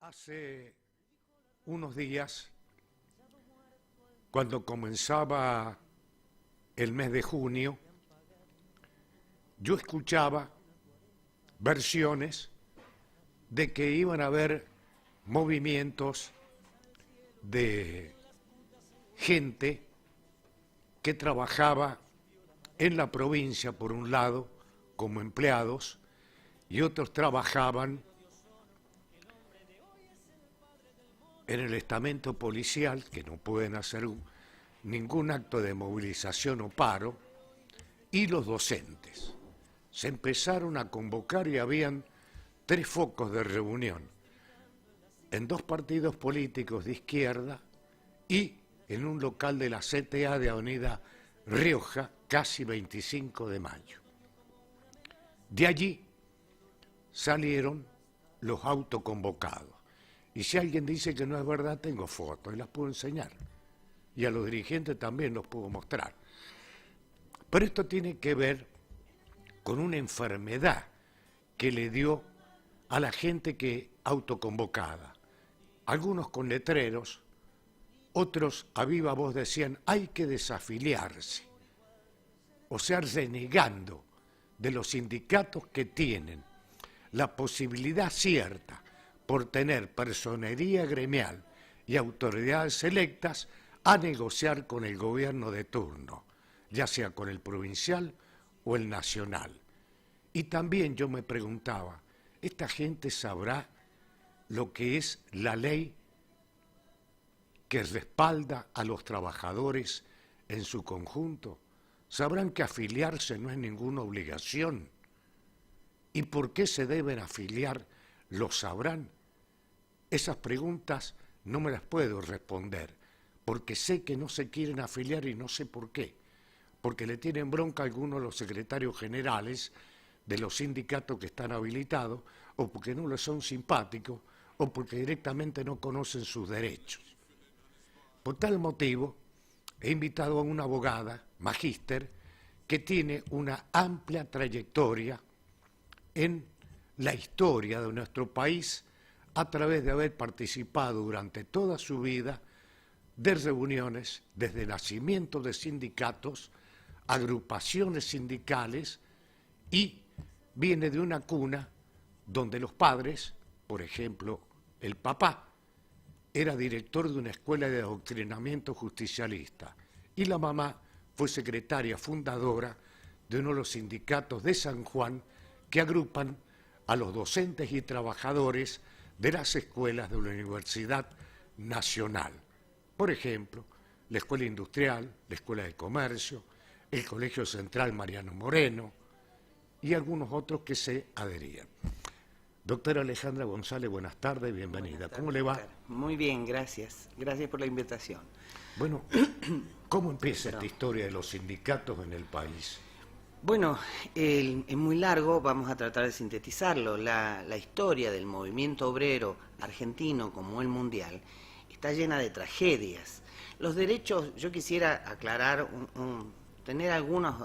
Hace unos días, cuando comenzaba el mes de junio, yo escuchaba versiones de que iban a haber movimientos de gente que trabajaba en la provincia, por un lado, como empleados, y otros trabajaban en el estamento policial, que no pueden hacer ningún acto de movilización o paro, y los docentes. Se empezaron a convocar y habían 3 focos de reunión, en 2 partidos políticos de izquierda y en un local de la CTA de Avenida Rioja, casi 25 de mayo. De allí salieron los autoconvocados. Y si alguien dice que no es verdad, tengo fotos y las puedo enseñar. Y a los dirigentes también los puedo mostrar. Pero esto tiene que ver con una enfermedad que le dio a la gente que autoconvocada. Algunos con letreros, otros a viva voz decían, hay que desafiliarse. O sea, renegando de los sindicatos que tienen la posibilidad cierta por tener personería gremial y autoridades electas a negociar con el gobierno de turno, ya sea con el provincial o el nacional. Y también yo me preguntaba, ¿esta gente sabrá lo que es la ley que respalda a los trabajadores en su conjunto? ¿Sabrán que afiliarse no es ninguna obligación? ¿Y por qué se deben afiliar? ¿Lo sabrán? Esas preguntas no me las puedo responder, porque sé que no se quieren afiliar y no sé por qué. Porque le tienen bronca a algunos de los secretarios generales de los sindicatos que están habilitados, o porque no les son simpáticos, o porque directamente no conocen sus derechos. Por tal motivo, he invitado a una abogada, magíster, que tiene una amplia trayectoria en la historia de nuestro país a través de haber participado durante toda su vida de reuniones desde el nacimiento de sindicatos, agrupaciones sindicales, y viene de una cuna donde los padres, por ejemplo, el papá, era director de una escuela de adoctrinamiento justicialista y la mamá fue secretaria fundadora de uno de los sindicatos de San Juan que agrupan a los docentes y trabajadores de las escuelas de la Universidad Nacional. Por ejemplo, la Escuela Industrial, la Escuela de Comercio, el Colegio Central Mariano Moreno y algunos otros que se adherían. Doctora Alejandra González, buenas tardes, bienvenida. ¿Cómo le va? Muy bien, gracias. Gracias por la invitación. Bueno, ¿cómo empieza esta historia de los sindicatos en el país? Bueno, es muy largo, vamos a tratar de sintetizarlo. La historia del movimiento obrero argentino como el mundial está llena de tragedias. Los derechos, yo quisiera aclarar, tener algunas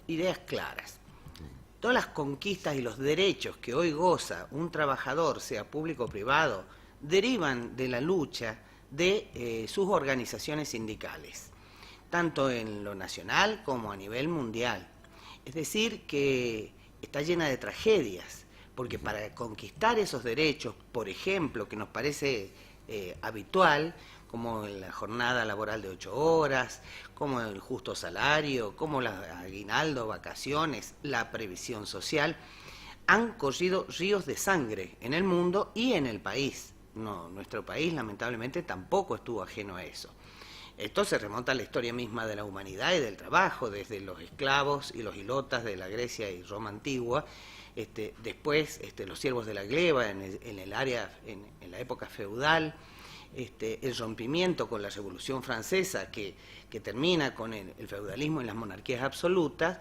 ideas claras. Todas las conquistas y los derechos que hoy goza un trabajador, sea público o privado, derivan de la lucha de sus organizaciones sindicales, tanto en lo nacional como a nivel mundial. Es decir, que está llena de tragedias, porque para conquistar esos derechos, por ejemplo, que nos parece habitual, como la jornada laboral de 8 horas, como el justo salario, como el aguinaldo, vacaciones, la previsión social, han corrido ríos de sangre en el mundo y en el país. No, nuestro país lamentablemente tampoco estuvo ajeno a eso. Esto se remonta a la historia misma de la humanidad y del trabajo, desde los esclavos y los hilotas de la Grecia y Roma antigua, después los siervos de la gleba en la época feudal, el rompimiento con la Revolución Francesa que termina con el feudalismo y las monarquías absolutas.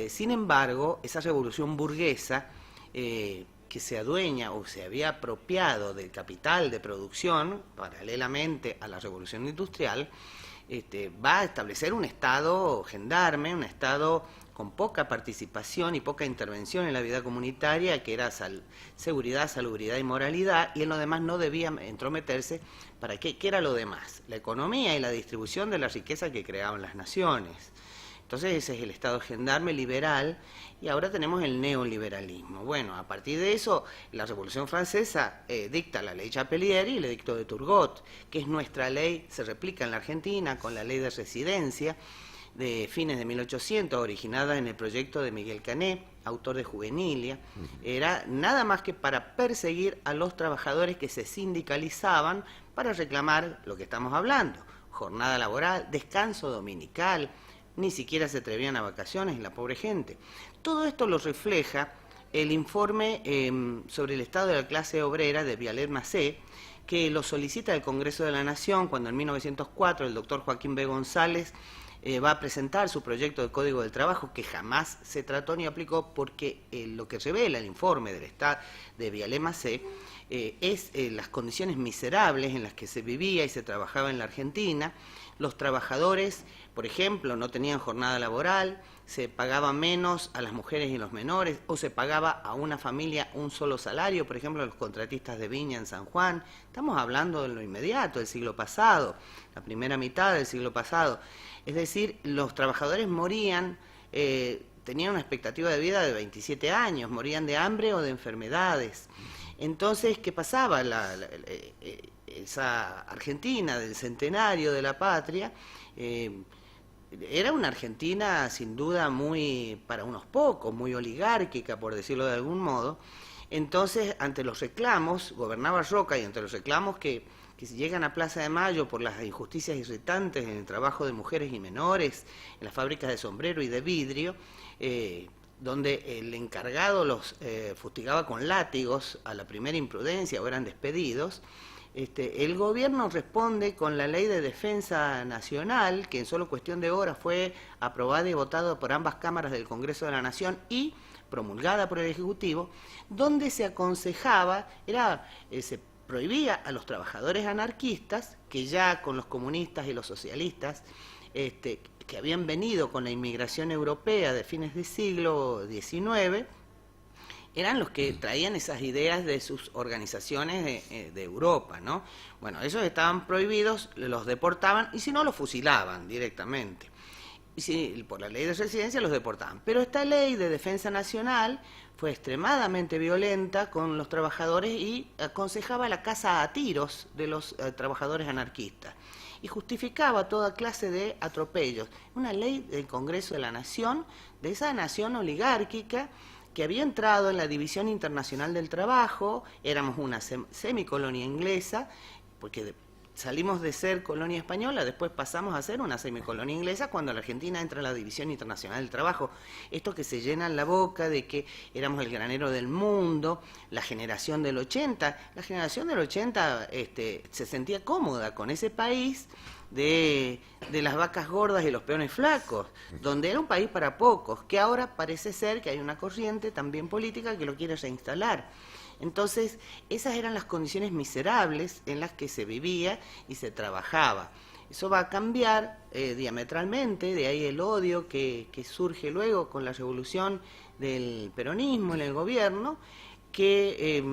Sin embargo, esa revolución burguesa que se adueña o se había apropiado del capital de producción, paralelamente a la revolución industrial, va a establecer un Estado gendarme, un Estado con poca participación y poca intervención en la vida comunitaria, que era seguridad, salubridad y moralidad, y en lo demás no debía entrometerse. ¿Para qué? ¿Qué era lo demás? La economía y la distribución de la riqueza que creaban las naciones. Entonces ese es el Estado gendarme liberal, y ahora tenemos el neoliberalismo. Bueno, a partir de eso, la Revolución Francesa dicta la ley Chapelier y el edicto de Turgot, que es nuestra ley, se replica en la Argentina con la ley de residencia de fines de 1800, originada en el proyecto de Miguel Cané, autor de Juvenilia. Era nada más que para perseguir a los trabajadores que se sindicalizaban para reclamar lo que estamos hablando: jornada laboral, descanso dominical. Ni siquiera se atrevían a vacaciones la pobre gente. Todo esto lo refleja el informe sobre el estado de la clase obrera de Vialet-Macé, que lo solicita el Congreso de la Nación cuando en 1904 el doctor Joaquín B. González va a presentar su proyecto de Código del Trabajo, que jamás se trató ni aplicó, porque lo que revela el informe del Estado de Vialet-Macé es las condiciones miserables en las que se vivía y se trabajaba en la Argentina. Los trabajadores, por ejemplo, no tenían jornada laboral, se pagaba menos a las mujeres y los menores, o se pagaba a una familia un solo salario, por ejemplo, los contratistas de viña en San Juan. Estamos hablando de lo inmediato, del siglo pasado, la primera mitad del siglo pasado. Es decir, los trabajadores morían, tenían una expectativa de vida de 27 años, morían de hambre o de enfermedades. Entonces, ¿qué pasaba? Esa Argentina del centenario de la patria era una Argentina sin duda muy, para unos pocos, muy oligárquica, por decirlo de algún modo. Entonces, ante los reclamos, gobernaba Roca, y ante los reclamos que llegan a Plaza de Mayo por las injusticias irritantes en el trabajo de mujeres y menores, en las fábricas de sombrero y de vidrio, donde el encargado los fustigaba con látigos a la primera imprudencia o eran despedidos, el gobierno responde con la Ley de Defensa Nacional, que en solo cuestión de horas fue aprobada y votada por ambas cámaras del Congreso de la Nación y promulgada por el Ejecutivo, donde se aconsejaba, se prohibía a los trabajadores anarquistas, que ya con los comunistas y los socialistas, que habían venido con la inmigración europea de fines del siglo XIX, eran los que traían esas ideas de sus organizaciones de Europa, ¿no? Bueno, esos estaban prohibidos, los deportaban, y si no, los fusilaban directamente. Y si por la ley de residencia los deportaban. Pero esta ley de defensa nacional fue extremadamente violenta con los trabajadores y aconsejaba la caza a tiros de los trabajadores anarquistas. Y justificaba toda clase de atropellos. Una ley del Congreso de la Nación, de esa nación oligárquica, que había entrado en la División Internacional del Trabajo. Éramos una semicolonia inglesa, porque salimos de ser colonia española, después pasamos a ser una semicolonia inglesa cuando la Argentina entra en la División Internacional del Trabajo. Esto que se llena la boca de que éramos el granero del mundo, la generación del 80. La generación del 80 se sentía cómoda con ese país de las vacas gordas y los peones flacos, donde era un país para pocos, que ahora parece ser que hay una corriente también política que lo quiere reinstalar. Entonces, esas eran las condiciones miserables en las que se vivía y se trabajaba. Eso va a cambiar diametralmente, de ahí el odio que surge luego con la revolución del peronismo en el gobierno, que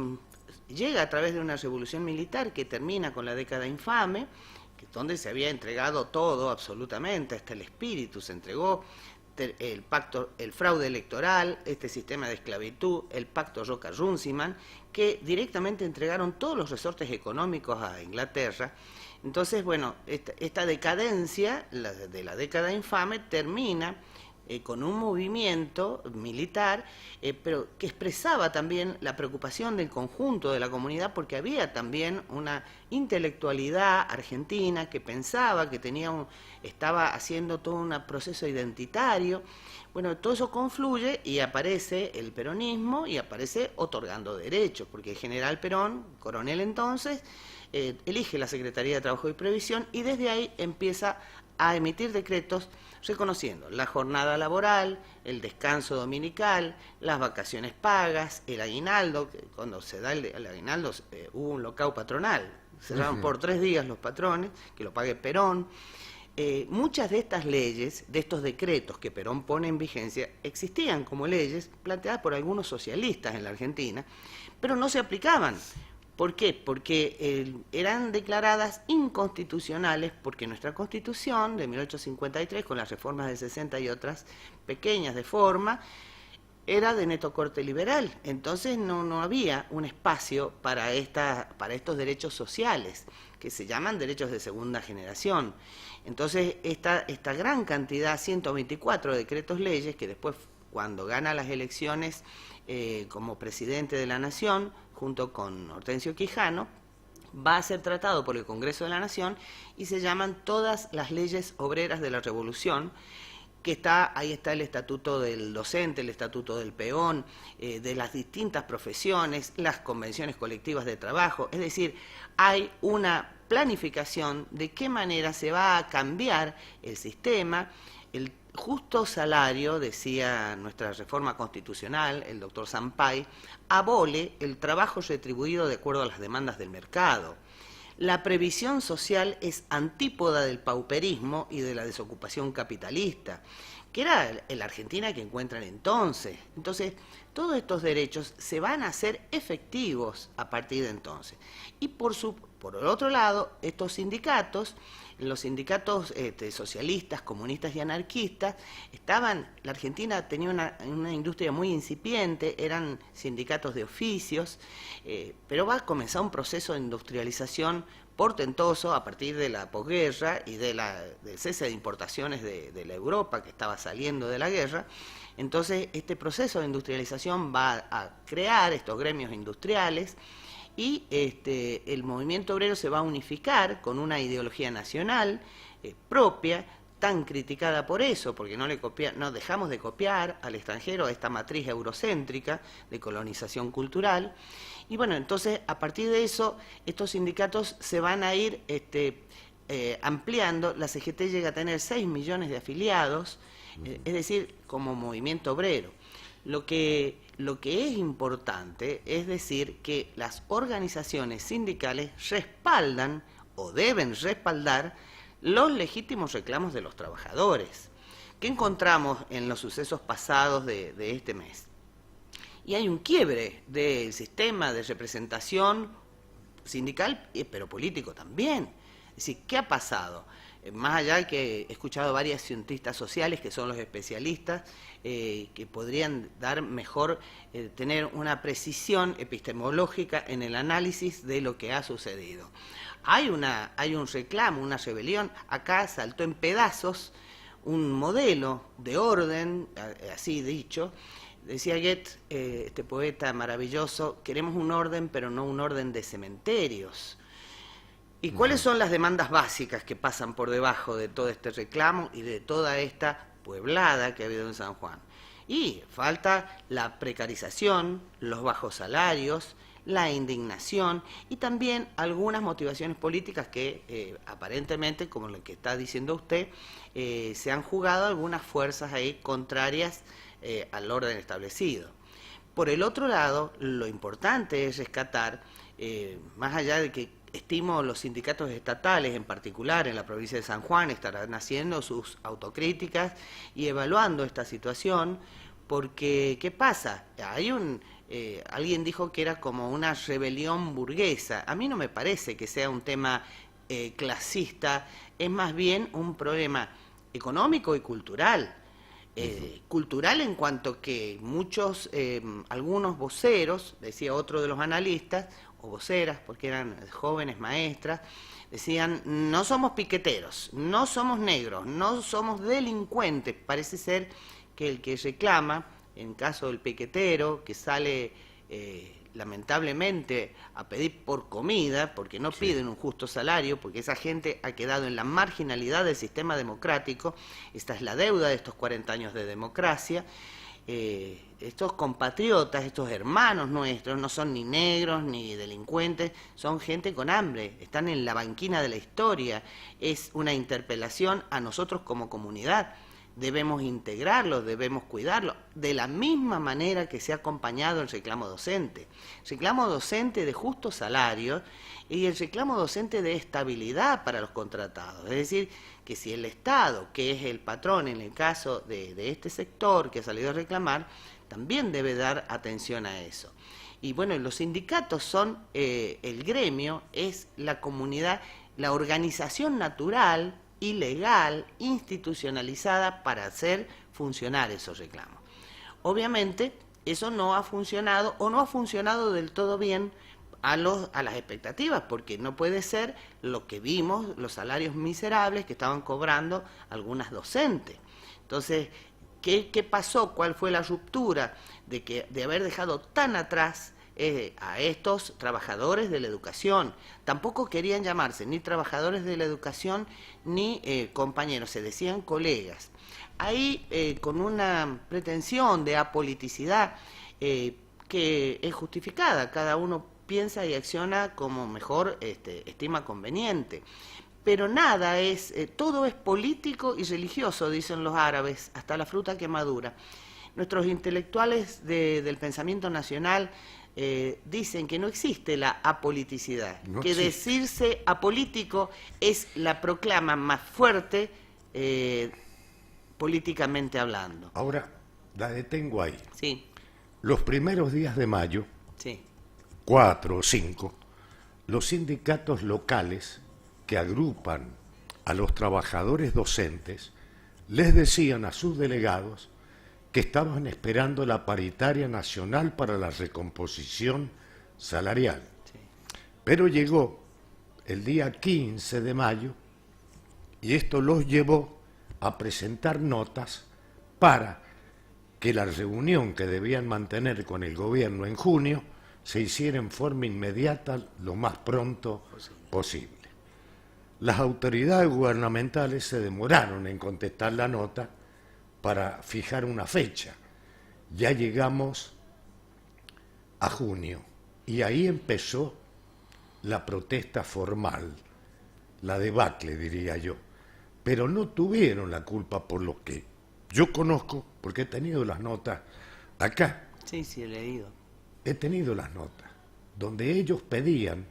llega a través de una revolución militar que termina con la década infame, donde se había entregado todo absolutamente, hasta el espíritu se entregó, el pacto, el fraude electoral, este sistema de esclavitud, el pacto Roca-Runciman, que directamente entregaron todos los resortes económicos a Inglaterra. Entonces, bueno, esta decadencia de la década infame termina con un movimiento militar, pero que expresaba también la preocupación del conjunto de la comunidad, porque había también una intelectualidad argentina que pensaba que estaba haciendo todo un proceso identitario. Bueno, todo eso confluye y aparece el peronismo y aparece otorgando derechos, porque el general Perón, coronel entonces, elige la Secretaría de Trabajo y Previsión y desde ahí empieza a emitir decretos reconociendo la jornada laboral, el descanso dominical, las vacaciones pagas, el aguinaldo. Cuando se da el aguinaldo hubo un locao patronal, cerraron por 3 días los patrones, que lo pague Perón. muchas de estas leyes, de estos decretos que Perón pone en vigencia, existían como leyes planteadas por algunos socialistas en la Argentina, pero no se aplicaban. ¿Por qué? Porque eran declaradas inconstitucionales, porque nuestra Constitución de 1853, con las reformas del 60 y otras pequeñas de forma, era de neto corte liberal. Entonces no había un espacio para estos derechos sociales, que se llaman derechos de segunda generación. Entonces esta gran cantidad, 124 decretos leyes, que después, cuando gana las elecciones como presidente de la Nación, junto con Hortensio Quijano, va a ser tratado por el Congreso de la Nación y se llaman todas las leyes obreras de la Revolución, que ahí está el estatuto del docente, el estatuto del peón, de las distintas profesiones, las convenciones colectivas de trabajo. Es decir, hay una planificación de qué manera se va a cambiar el sistema. El justo salario, decía nuestra reforma constitucional, el doctor Sampay, abole el trabajo retribuido de acuerdo a las demandas del mercado. La previsión social es antípoda del pauperismo y de la desocupación capitalista, que era la Argentina que encuentran entonces. Entonces, todos estos derechos se van a hacer efectivos a partir de entonces. Y por el otro lado, estos sindicatos, los sindicatos socialistas, comunistas y anarquistas, la Argentina tenía una industria muy incipiente, eran sindicatos de oficios, pero va a comenzar un proceso de industrialización portentoso a partir de la posguerra y del cese de importaciones de la Europa que estaba saliendo de la guerra. Entonces, este proceso de industrialización va a crear estos gremios industriales y el movimiento obrero se va a unificar con una ideología nacional propia, tan criticada por eso, porque no dejamos de copiar al extranjero a esta matriz eurocéntrica de colonización cultural. Y bueno, entonces a partir de eso estos sindicatos se van a ir ampliando. La CGT llega a tener 6 millones de afiliados, es decir, como movimiento obrero. Lo que es importante es decir que las organizaciones sindicales respaldan o deben respaldar los legítimos reclamos de los trabajadores. ¿Qué encontramos en los sucesos pasados de este mes? Y hay un quiebre del sistema de representación sindical, pero político también. Es decir, ¿qué ha pasado? Más allá de que he escuchado varias cientistas sociales, que son los especialistas, que podrían dar mejor, tener una precisión epistemológica en el análisis de lo que ha sucedido. Hay un reclamo, una rebelión. Acá saltó en pedazos un modelo de orden, así dicho. Decía Goethe, este poeta maravilloso, queremos un orden, pero no un orden de cementerios. ¿Y cuáles son las demandas básicas que pasan por debajo de todo este reclamo y de toda esta pueblada que ha habido en San Juan? Y falta la precarización, los bajos salarios, la indignación y también algunas motivaciones políticas que aparentemente, como lo que está diciendo usted, se han jugado algunas fuerzas ahí contrarias al orden establecido. Por el otro lado, lo importante es rescatar, más allá de que estimo los sindicatos estatales, en particular en la provincia de San Juan, estarán haciendo sus autocríticas y evaluando esta situación, porque ¿qué pasa? Alguien dijo que era como una rebelión burguesa. A mí no me parece que sea un tema clasista, es más bien un problema económico y cultural. Cultural en cuanto que algunos voceros, decía otro de los analistas, o voceras, porque eran jóvenes maestras, decían, no somos piqueteros, no somos negros, no somos delincuentes. Parece ser que el que reclama, en caso del piquetero, que sale lamentablemente a pedir por comida, porque no piden un justo salario, porque esa gente ha quedado en la marginalidad del sistema democrático. Esta es la deuda de estos 40 años de democracia. Estos compatriotas, estos hermanos nuestros, no son ni negros ni delincuentes, son gente con hambre, están en la banquina de la historia. Es una interpelación a nosotros como comunidad. debemos integrarlos, debemos cuidarlos, de la misma manera que se ha acompañado el reclamo docente. Reclamo docente de justo salario y el reclamo docente de estabilidad para los contratados. Es decir, que si el Estado, que es el patrón en el caso de este sector que ha salido a reclamar, también debe dar atención a eso. Y bueno, los sindicatos son, el gremio es la comunidad, la organización natural y legal, institucionalizada para hacer funcionar esos reclamos. Obviamente, eso no ha funcionado o no ha funcionado del todo bien a las expectativas, porque no puede ser lo que vimos, los salarios miserables que estaban cobrando algunas docentes. Entonces, ¿qué pasó? ¿Cuál fue la ruptura de haber dejado tan atrás a estos trabajadores de la educación? Tampoco querían llamarse ni trabajadores de la educación ni compañeros, se decían colegas. Ahí con una pretensión de apoliticidad que es justificada, cada uno piensa y acciona como mejor estima conveniente. Pero nada es, todo es político y religioso, dicen los árabes, hasta la fruta que madura. Nuestros intelectuales del pensamiento nacional dicen que no existe la apoliticidad, no que existe. Decirse apolítico es la proclama más fuerte políticamente hablando. Ahora, la detengo ahí. Sí, Los primeros días de mayo, sí, 4 o 5, los sindicatos locales que agrupan a los trabajadores docentes les decían a sus delegados que estaban esperando la paritaria nacional para la recomposición salarial. sí. Pero llegó el día 15 de mayo y esto los llevó a presentar notas para que la reunión que debían mantener con el gobierno en junio se hiciera en forma inmediata lo más pronto posible. Las autoridades gubernamentales se demoraron en contestar la nota para fijar una fecha. Ya llegamos a junio y ahí empezó la protesta formal, la debacle, diría yo. Pero no tuvieron la culpa por lo que yo conozco, porque he tenido las notas acá. Sí, sí, he leído. He tenido las notas, donde ellos pedían,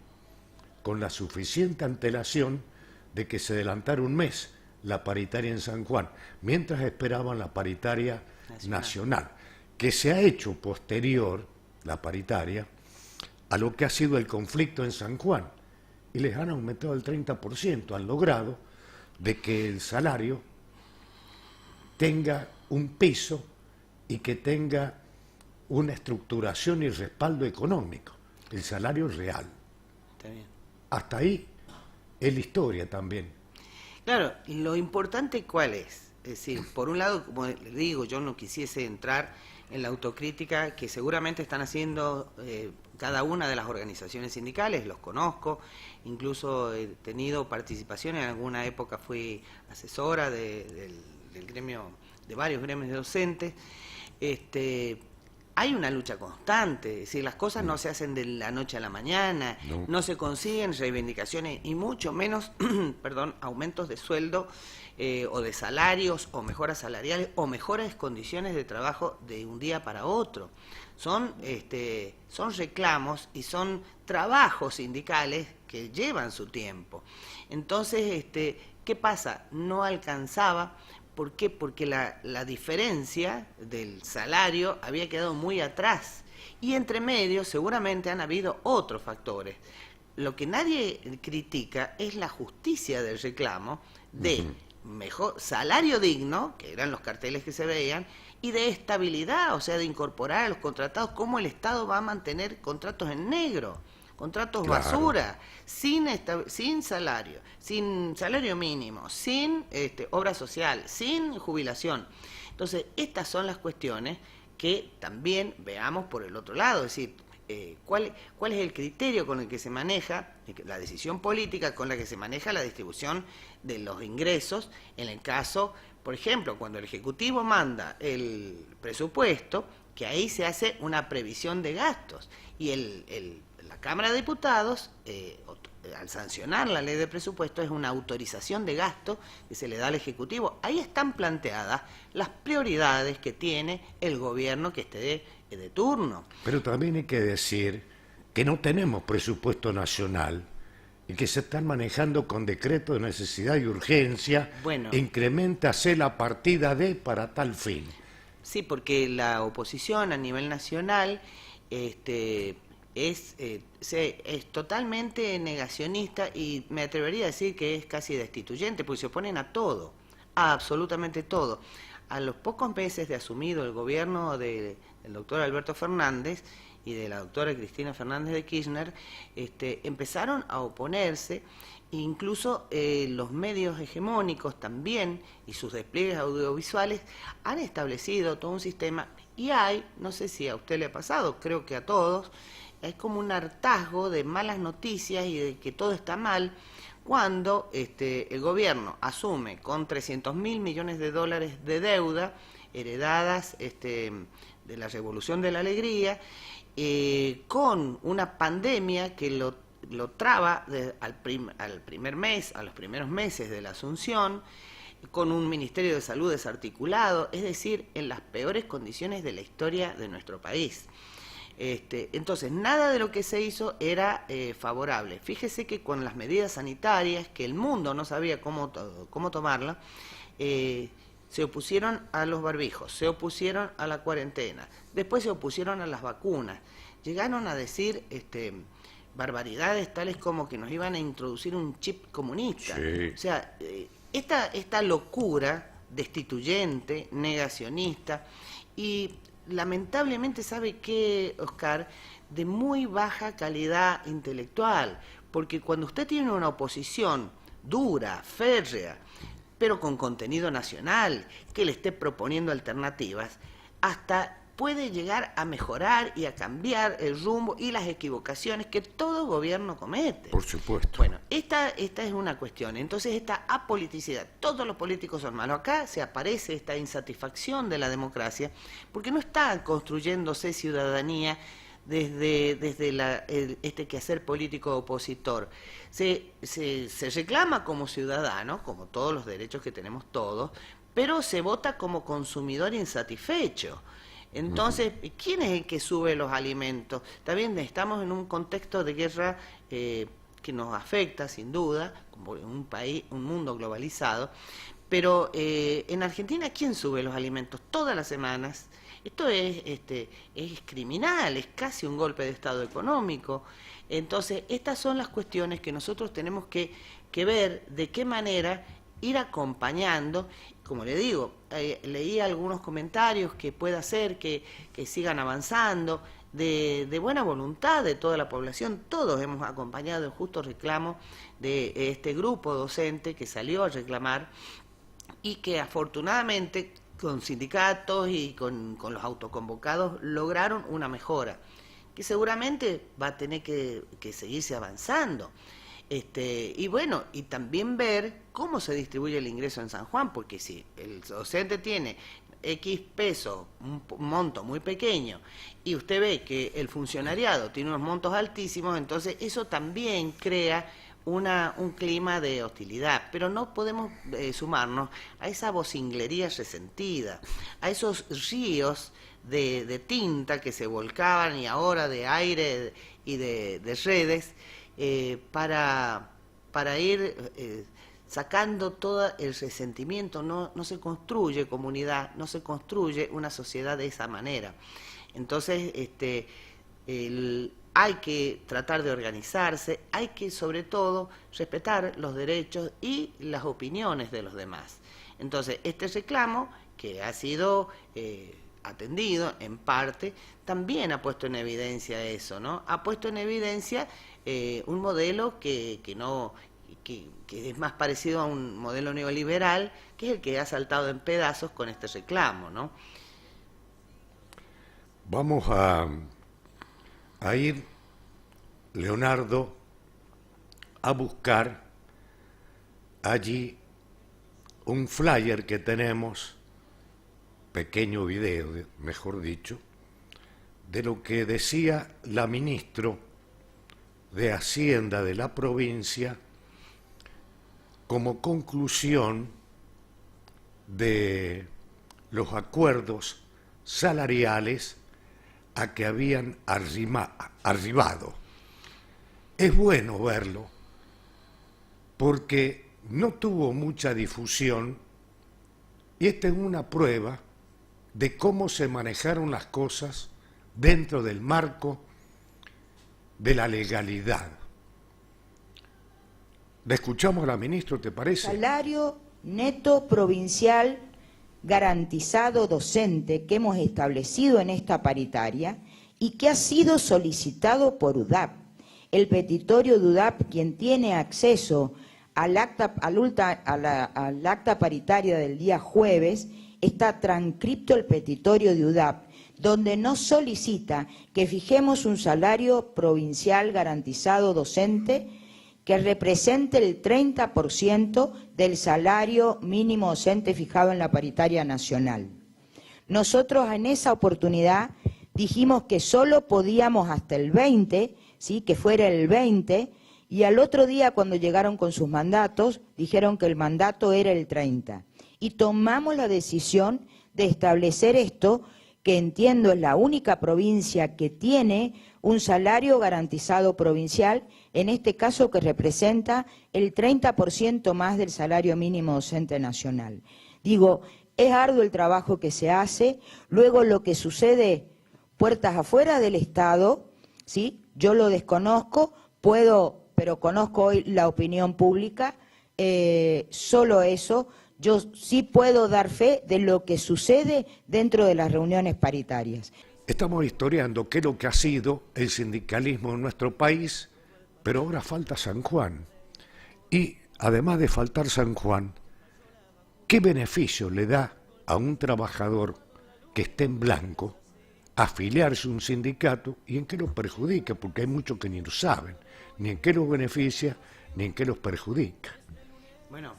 con la suficiente antelación, de que se adelantara un mes la paritaria en San Juan, mientras esperaban la paritaria nacional, que se ha hecho posterior, la paritaria, a lo que ha sido el conflicto en San Juan, y les han aumentado el 30%, han logrado de que el salario tenga un piso y que tenga una estructuración y respaldo económico, el salario real. Está bien. Hasta ahí es la historia también. Claro, lo importante ¿cuál es? Es decir, por un lado, como les digo, yo no quisiese entrar en la autocrítica que seguramente están haciendo cada una de las organizaciones sindicales, los conozco, incluso he tenido participación, en alguna época fui asesora del gremio, de varios gremios de docentes. Hay una lucha constante, es decir, las cosas no se hacen de la noche a la mañana, no se consiguen reivindicaciones y mucho menos, perdón, aumentos de sueldo o de salarios o mejoras salariales o mejores condiciones de trabajo de un día para otro. Son reclamos y son trabajos sindicales que llevan su tiempo. Entonces, ¿qué pasa? No alcanzaba. ¿Por qué? Porque la diferencia del salario había quedado muy atrás. Y entre medio seguramente han habido otros factores. Lo que nadie critica es la justicia del reclamo de mejor salario digno, que eran los carteles que se veían, y de estabilidad, o sea, de incorporar a los contratados, cómo el Estado va a mantener contratos en negro. Contratos Claro. basura, sin salario mínimo, sin obra social, sin jubilación. Entonces, estas son las cuestiones que también veamos por el otro lado, es decir, ¿cuál es el criterio con el que se maneja, la decisión política con la que se maneja la distribución de los ingresos, en el caso, por ejemplo, cuando el Ejecutivo manda el presupuesto, que ahí se hace una previsión de gastos, y la Cámara de Diputados al sancionar la ley de presupuesto, es una autorización de gasto que se le da al Ejecutivo. Ahí están planteadas las prioridades que tiene el gobierno que esté de turno. Pero también hay que decir que no tenemos presupuesto nacional y que se están manejando con decreto de necesidad y urgencia. Bueno, increméntase la partida de para tal fin. Sí, porque la oposición a nivel nacional es totalmente negacionista y me atrevería a decir que es casi destituyente, porque se oponen a todo, a absolutamente todo. A los pocos meses de asumido el gobierno del doctor Alberto Fernández y de la doctora Cristina Fernández de Kirchner, empezaron a oponerse. Incluso los medios hegemónicos también y sus despliegues audiovisuales han establecido todo un sistema y hay, no sé si a usted le ha pasado, creo que a todos, es como un hartazgo de malas noticias y de que todo está mal cuando el gobierno asume con 300.000 millones de dólares de deuda heredadas de la Revolución de la Alegría, con una pandemia que lo traba al primer mes, a los primeros meses de la asunción, con un Ministerio de Salud desarticulado, es decir, en las peores condiciones de la historia de nuestro país. Entonces, nada de lo que se hizo era favorable. Fíjese que con las medidas sanitarias, que el mundo no sabía cómo tomarla, se opusieron a los barbijos, se opusieron a la cuarentena, después se opusieron a las vacunas, llegaron a decir barbaridades tales como que nos iban a introducir un chip comunista. Sí. O sea, esta locura destituyente, negacionista y lamentablemente, ¿sabe qué, Oscar? De muy baja calidad intelectual, porque cuando usted tiene una oposición dura, férrea, pero con contenido nacional, que le esté proponiendo alternativas, hasta puede llegar a mejorar y a cambiar el rumbo y las equivocaciones que todo gobierno comete. Por supuesto. Bueno, esta es una cuestión. Entonces, esta apoliticidad, todos los políticos son malos. Acá se aparece esta insatisfacción de la democracia, porque no está construyéndose ciudadanía desde este quehacer político opositor. Se reclama como ciudadano, como todos los derechos que tenemos todos, pero se vota como consumidor insatisfecho. Entonces, ¿quién es el que sube los alimentos? También estamos en un contexto de guerra que nos afecta, sin duda, como un país, un mundo globalizado, pero en Argentina, ¿quién sube los alimentos? Todas las semanas. Esto es criminal, es casi un golpe de Estado económico. Entonces, estas son las cuestiones que nosotros tenemos que ver de qué manera ir acompañando. Como le digo, leí algunos comentarios que pueda ser que sigan avanzando, de buena voluntad de toda la población. Todos hemos acompañado el justo reclamo de este grupo docente que salió a reclamar y que afortunadamente con sindicatos y con los autoconvocados lograron una mejora, que seguramente va a tener que seguirse avanzando. Y bueno, y también ver cómo se distribuye el ingreso en San Juan, porque si el docente tiene X pesos, un monto muy pequeño, y usted ve que el funcionariado tiene unos montos altísimos, entonces eso también crea un clima de hostilidad, pero no podemos sumarnos a esa vocinglería resentida, a esos ríos de tinta que se volcaban y ahora de aire y de redes, para ir sacando todo el resentimiento. No se construye comunidad, no se construye una sociedad de esa manera. Entonces, hay que tratar de organizarse, hay que sobre todo respetar los derechos y las opiniones de los demás. Entonces, este reclamo, que ha sido atendido en parte, también ha puesto en evidencia eso, ¿no? Ha puesto en evidencia un modelo que es más parecido a un modelo neoliberal, que es el que ha saltado en pedazos con este reclamo, ¿no? Vamos a ir, Leonardo, a buscar allí un flyer que tenemos, pequeño video, mejor dicho, de lo que decía la ministra de Hacienda de la provincia como conclusión de los acuerdos salariales a que habían arribado. Es bueno verlo porque no tuvo mucha difusión y esta es una prueba de cómo se manejaron las cosas dentro del marco de la legalidad. ¿Le escuchamos a la ministra, te parece? Salario neto provincial garantizado docente que hemos establecido en esta paritaria y que ha sido solicitado por UDAP. El petitorio de UDAP, quien tiene acceso al acta paritaria del día jueves, está transcripto el petitorio de UDAP, donde nos solicita que fijemos un salario provincial garantizado docente que represente el 30% del salario mínimo docente fijado en la paritaria nacional. Nosotros en esa oportunidad dijimos que solo podíamos hasta el 20%, ¿sí? Que fuera el 20%, y al otro día cuando llegaron con sus mandatos dijeron que el mandato era el 30%. Y tomamos la decisión de establecer esto, que entiendo es la única provincia que tiene un salario garantizado provincial, en este caso que representa el 30% más del salario mínimo docente nacional. Digo, es arduo el trabajo que se hace, luego lo que sucede puertas afuera del Estado, ¿sí? Yo lo desconozco, pero conozco hoy la opinión pública, solo eso. Yo sí puedo dar fe de lo que sucede dentro de las reuniones paritarias. Estamos historiando qué es lo que ha sido el sindicalismo en nuestro país, pero ahora falta San Juan. Y además de faltar San Juan, ¿qué beneficio le da a un trabajador que esté en blanco afiliarse a un sindicato y en qué lo perjudica? Porque hay muchos que ni lo saben, ni en qué los beneficia, ni en qué los perjudica. Bueno,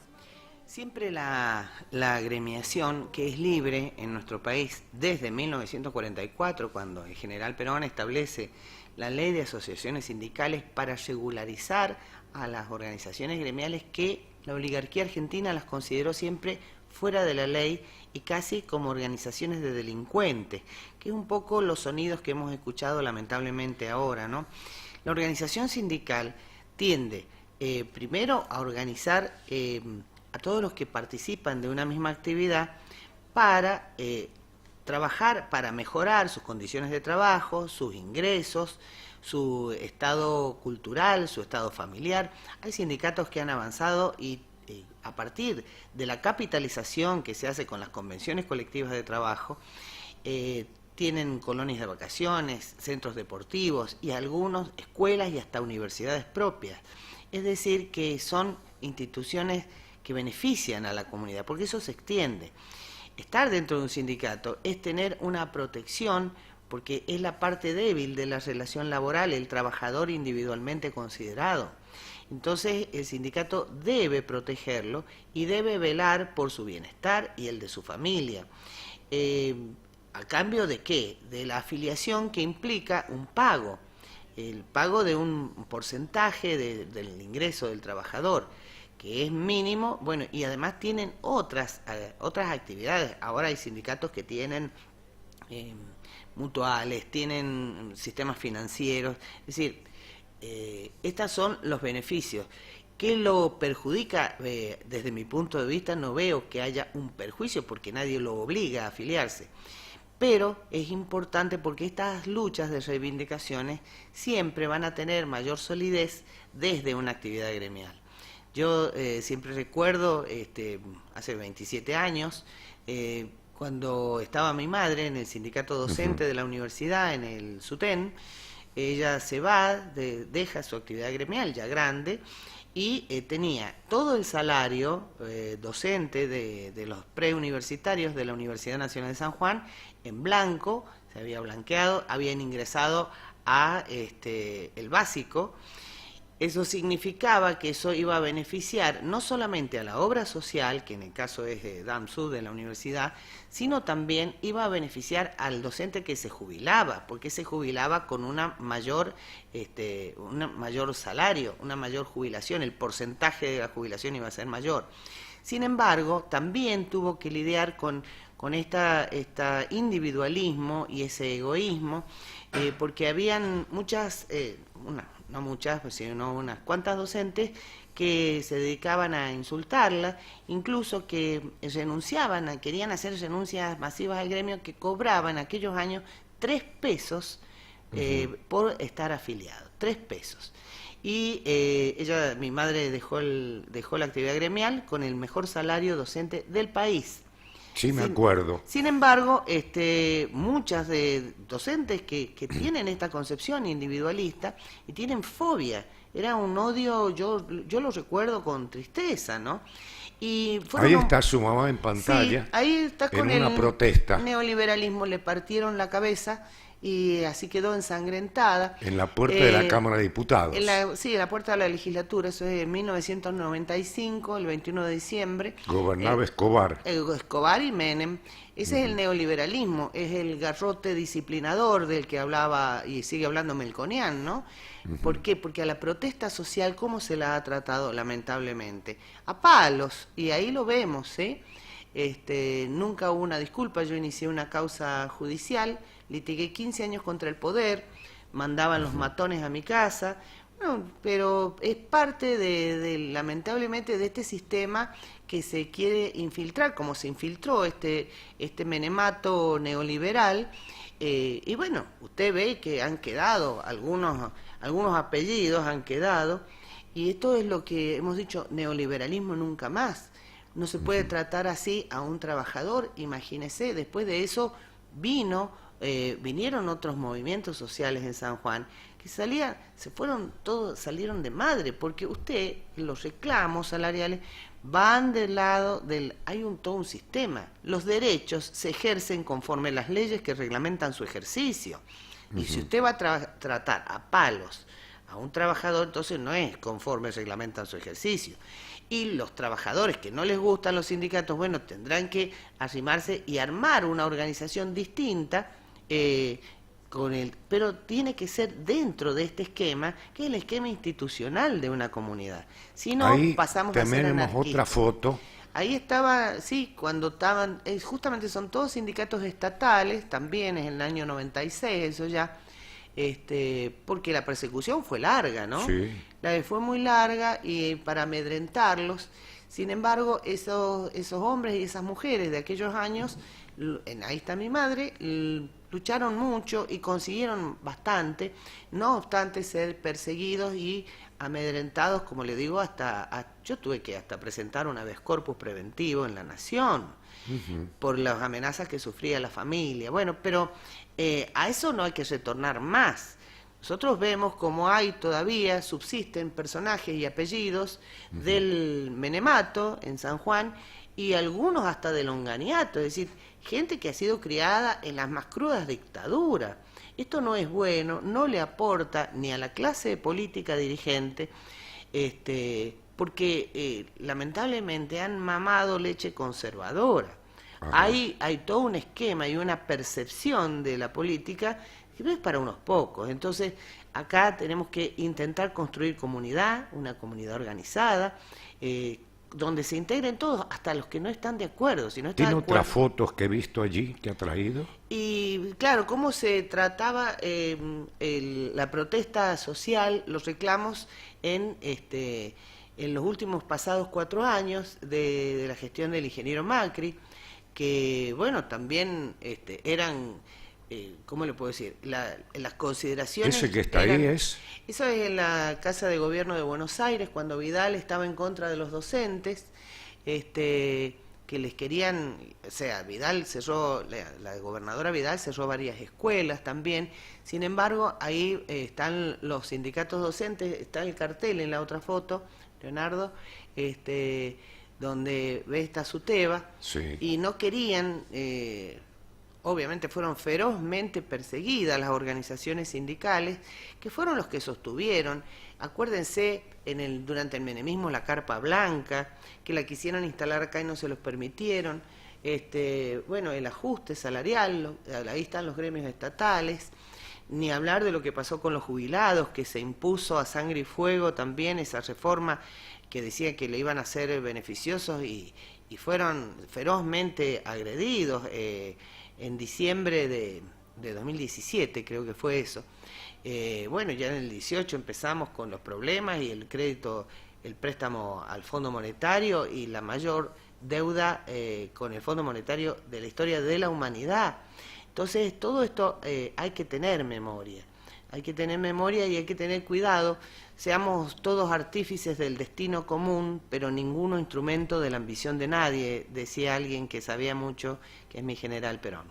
siempre la agremiación, que es libre en nuestro país desde 1944, cuando el general Perón establece la ley de asociaciones sindicales para regularizar a las organizaciones gremiales que la oligarquía argentina las consideró siempre fuera de la ley y casi como organizaciones de delincuentes, que es un poco los sonidos que hemos escuchado lamentablemente ahora, ¿no? La organización sindical tiende primero a organizar a todos los que participan de una misma actividad para trabajar, para mejorar sus condiciones de trabajo, sus ingresos, su estado cultural, su estado familiar. Hay sindicatos que han avanzado y a partir de la capitalización que se hace con las convenciones colectivas de trabajo, tienen colonias de vacaciones, centros deportivos y algunos escuelas y hasta universidades propias. Es decir, que son instituciones que benefician a la comunidad, porque eso se extiende. Estar dentro de un sindicato es tener una protección, porque es la parte débil de la relación laboral, el trabajador individualmente considerado. Entonces el sindicato debe protegerlo y debe velar por su bienestar y el de su familia. ¿A cambio de qué? De la afiliación que implica un pago, el pago de un porcentaje del ingreso del trabajador, que es mínimo, bueno, y además tienen otras actividades. Ahora hay sindicatos que tienen mutuales, tienen sistemas financieros, es decir, estos son los beneficios. ¿Qué lo perjudica? Desde mi punto de vista no veo que haya un perjuicio porque nadie lo obliga a afiliarse. Pero es importante porque estas luchas de reivindicaciones siempre van a tener mayor solidez desde una actividad gremial. Yo siempre recuerdo, hace 27 años, cuando estaba mi madre en el sindicato docente de la universidad, en el SUTEN, ella se va, deja su actividad gremial ya grande, y tenía todo el salario docente de los preuniversitarios de la Universidad Nacional de San Juan en blanco, se había blanqueado, habían ingresado a el básico, Eso significaba que eso iba a beneficiar no solamente a la obra social, que en el caso es de DAMSU, de la universidad, sino también iba a beneficiar al docente que se jubilaba, porque se jubilaba con un mayor salario, una mayor jubilación, el porcentaje de la jubilación iba a ser mayor. Sin embargo, también tuvo que lidiar con este individualismo y ese egoísmo, porque habían muchas, no muchas, sino unas cuantas docentes que se dedicaban a insultarla, incluso que querían hacer renuncias masivas al gremio, que cobraban aquellos años 3 pesos por estar afiliado, 3 pesos. Y mi madre dejó la actividad gremial con el mejor salario docente del país. Sí, me acuerdo. Sin embargo, muchas de docentes que tienen esta concepción individualista y tienen fobia, era un odio, yo lo recuerdo con tristeza, ¿no? Y ahí está su mamá en pantalla, sí, ahí está con en una protesta. Neoliberalismo, le partieron la cabeza y así quedó ensangrentada. En la puerta de la Cámara de Diputados. Sí, en la puerta de la legislatura, eso es en 1995, el 21 de diciembre. Gobernaba Escobar. Escobar y Menem. Ese es el neoliberalismo, es el garrote disciplinador del que hablaba y sigue hablando Melconian, ¿no? ¿Por qué? Porque a la protesta social, ¿cómo se la ha tratado lamentablemente? A palos, y ahí lo vemos, ¿eh? Nunca hubo una disculpa, yo inicié una causa judicial, litigué 15 años contra el poder, mandaban los matones a mi casa, bueno, pero es parte lamentablemente de este sistema que se quiere infiltrar, como se infiltró este menemato neoliberal, y bueno, usted ve que han quedado, algunos apellidos han quedado, y esto es lo que hemos dicho, neoliberalismo nunca más. No se puede tratar así a un trabajador, imagínese, después de eso vinieron otros movimientos sociales en San Juan que salieron de madre, porque los reclamos salariales van del lado hay todo un sistema, los derechos se ejercen conforme las leyes que reglamentan su ejercicio, y si usted va a tratar a palos a un trabajador, entonces no es conforme reglamentan su ejercicio. Y los trabajadores que no les gustan los sindicatos, bueno, tendrán que arrimarse y armar una organización distinta, pero tiene que ser dentro de este esquema, que es el esquema institucional de una comunidad. Si no, ahí pasamos a ser anarquistas. Otra foto. Ahí estaba, sí, cuando estaban, justamente son todos sindicatos estatales, también es en el año 96, eso ya, porque la persecución fue larga, ¿no? Sí. Fue muy larga y para amedrentarlos. Sin embargo, esos hombres y esas mujeres de aquellos años, ahí está mi madre, lucharon mucho y consiguieron bastante, no obstante ser perseguidos y amedrentados, como le digo, yo tuve que hasta presentar una vez corpus preventivo en La Nación, por las amenazas que sufría la familia. Bueno, pero a eso no hay que retornar más. Nosotros vemos como todavía subsisten personajes y apellidos del menemato en San Juan y algunos hasta del onganiato, es decir, gente que ha sido criada en las más crudas dictaduras. Esto no es bueno, no le aporta ni a la clase política dirigente, porque lamentablemente han mamado leche conservadora. Hay todo un esquema y una percepción de la política que no es para unos pocos. Entonces, acá tenemos que intentar construir comunidad, una comunidad organizada, donde se integren todos, hasta los que no están de acuerdo. Si no están ¿Tiene otras fotos que he visto allí que ha traído? Y claro, cómo se trataba la protesta social, los reclamos en los últimos pasados 4 años de la gestión del ingeniero Macri, que bueno, también eran, ¿cómo le puedo decir? Las consideraciones... ¿Ese que está ahí es? Eso es en la Casa de Gobierno de Buenos Aires, cuando Vidal estaba en contra de los docentes, que les querían, o sea, Vidal cerró, la gobernadora Vidal cerró varias escuelas también. Sin embargo, ahí están los sindicatos docentes, está el cartel en la otra foto, Leonardo, donde ve esta Suteba, sí. Y no querían, obviamente fueron ferozmente perseguidas las organizaciones sindicales, que fueron los que sostuvieron Acuérdense, durante el menemismo, la carpa blanca, que la quisieron instalar acá y no se los permitieron. Bueno, el ajuste salarial, ahí están los gremios estatales. Ni hablar de lo que pasó con los jubilados, que se impuso a sangre y fuego también esa reforma que decía que le iban a ser beneficiosos y fueron ferozmente agredidos en diciembre de 2017, creo que fue eso. Bueno, ya en el 18 empezamos con los problemas y el crédito, el préstamo al Fondo Monetario y la mayor deuda con el Fondo Monetario de la historia de la humanidad. Entonces, todo esto hay que tener memoria. Hay que tener memoria y hay que tener cuidado. Seamos todos artífices del destino común, pero ninguno instrumento de la ambición de nadie, decía alguien que sabía mucho, que es mi general Perón.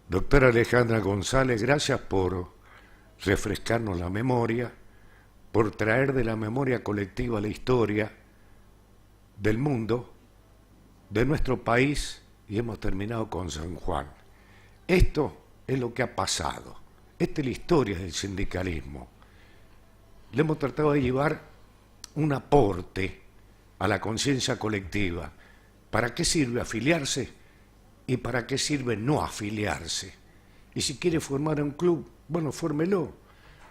Doctora Alejandra González, gracias por refrescarnos la memoria, por traer de la memoria colectiva la historia del mundo, de nuestro país, y hemos terminado con San Juan. Esto es lo que ha pasado. Esta es la historia del sindicalismo. Le hemos tratado de llevar un aporte a la conciencia colectiva. ¿Para qué sirve afiliarse? ¿Y para qué sirve no afiliarse? Y si quiere formar un club, bueno, fórmelo.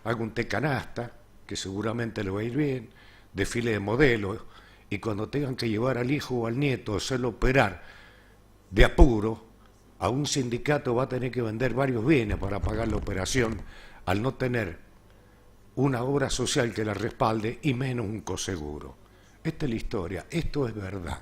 Haga un tecanasta, que seguramente le va a ir bien, desfile de modelos, y cuando tengan que llevar al hijo o al nieto a hacerlo operar de apuro, a un sindicato va a tener que vender varios bienes para pagar la operación, al no tener una obra social que la respalde y menos un coseguro. Esta es la historia, esto es verdad.